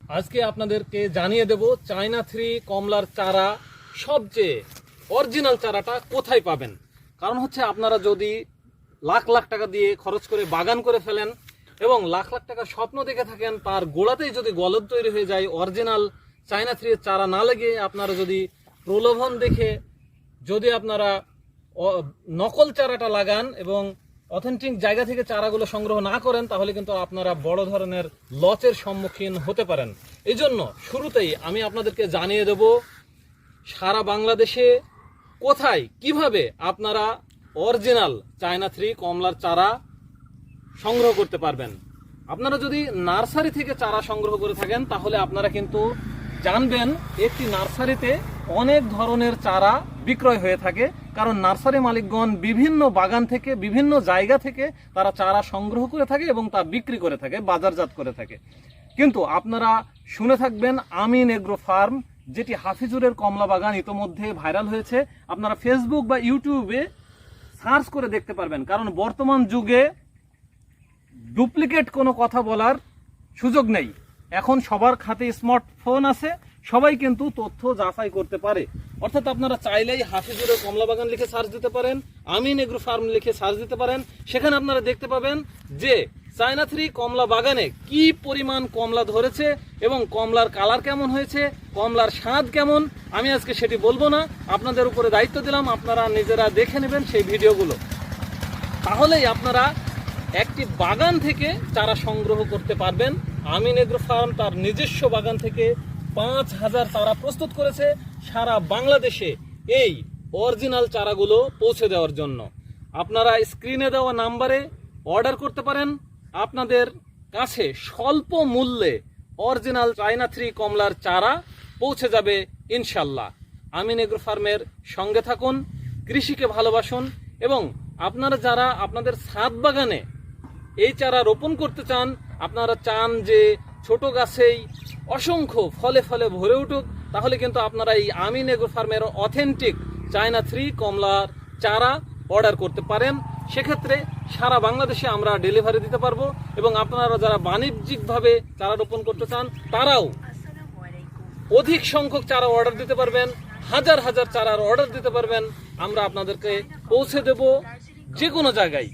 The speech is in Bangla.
আজকে আপনাদেরকে জানিয়ে দেব চায়না থ্রি কমলার চারা সবচেয়ে অরিজিনাল চারাটা কোথায় পাবেন। কারণ হচ্ছে আপনারা যদি লাখ লাখ টাকা দিয়ে খরচ করে বাগান করে ফেলেন এবং লাখ লাখ টাকা স্বপ্ন দেখে থাকেন, তার গোড়াতেই যদি গলদ তৈরি হয়ে যায়, অরিজিনাল চায়না থ্রির চারা না লেগে আপনারা যদি প্রলোভন দেখে যদি আপনারা নকল চারাটা লাগান এবং অথেন্টিক জায়গা থেকে চারাগুলো সংগ্রহ না করেন, তাহলে কিন্তু আপনারা বড় ধরনের লসের সম্মুখীন হতে পারেন। এই জন্য শুরুতেই আমি আপনাদেরকে জানিয়ে দেব সারা বাংলাদেশে কোথায় কিভাবে আপনারা অরিজিনাল চায়না থ্রি কমলার চারা সংগ্রহ করতে পারবেন। আপনারা যদি নার্সারি থেকে চারা সংগ্রহ করে থাকেন তাহলে আপনারা কিন্তু জানবেন একটি নার্সারিতে অনেক ধরনের চারা বিক্রয় হয়ে থাকে, কারণ নার্সারি মালিকগণ বিভিন্ন বাগান থেকে বিভিন্ন জায়গা থেকে তারা চারা সংগ্রহ করে থাকে এবং তা বিক্রি করে থাকে, বাজারজাত করে থাকে। কিন্তু আপনারা শুনে থাকবেন আমিন এগ্রো ফার্ম, যেটি হাফিজুরের কমলা বাগান ইতোমধ্যে ভাইরাল হয়েছে। আপনারা ফেসবুক বা ইউটিউবে সার্চ করে দেখতে পারবেন, কারণ বর্তমান যুগে ডুপ্লিকেট কোনো কথা বলার সুযোগ নেই। এখন সবার হাতে স্মার্টফোন আছে, সবাই কিন্তু তথ্য যাচাই করতে পারে। অর্থাৎ আপনারা চাইলেই হাফিজুরের কমলা বাগান লিখে সার্চ দিতে পারেন, আমিন এগ্রো ফার্ম লিখে সার্চ দিতে পারেন। সেখানে আপনারা দেখতে পাবেন যে চায়না থ্রি কমলা বাগানে কি পরিমাণ কমলা ধরেছে এবং কমলার কালার কেমন হয়েছে, কমলার স্বাদ কেমন। আমি আজকে সেটি বলবো না, আপনাদের উপরে দায়িত্ব দিলাম, আপনারা নিজেরা দেখে নেবেন সেই ভিডিওগুলো। তাহলেই আপনারা একটি বাগান থেকে চারা সংগ্রহ করতে পারবেন। আমিন এগ্রো ফার্ম তার নিজস্ব বাগান থেকে 5000 চারা প্রস্তুত করেছে সারা বাংলাদেশে এই অরিজিনাল চারাগুলো পৌঁছে দেওয়ার জন্য। আপনারা স্ক্রিনে দেওয়া নাম্বারে অর্ডার করতে পারেন। আপনাদের কাছে স্বল্প মূল্যে অরিজিনাল চায়না থ্রি কমলার চারা পৌঁছে যাবে ইনশাল্লাহ। আমিন এগ্রো ফার্মের সঙ্গে থাকুন, কৃষিকে ভালোবাসুন এবং আপনারা যারা আপনাদের ছাদ বাগানে এই চারা রোপণ করতে চান, আপনারা চান যে ছোট গাছেই অসংখ্য ফলে ফলে ভরে উঠুক, তাহলে কিন্তু আপনারা এই আমিন এগ্রো ফার্মের অথেন্টিক চায়না থ্রি কমলার চারা অর্ডার করতে পারেন। সেক্ষেত্রে সারা বাংলাদেশে আমরা ডেলিভারি দিতে পারবো এবং আপনারা যারা বাণিজ্যিকভাবে চারা রোপণ করতে চান তারাও অধিক সংখ্যক চারা অর্ডার দিতে পারবেন, হাজার হাজার চারার অর্ডার দিতে পারবেন। আমরা আপনাদেরকে পৌঁছে দেব যে কোনো জায়গায়।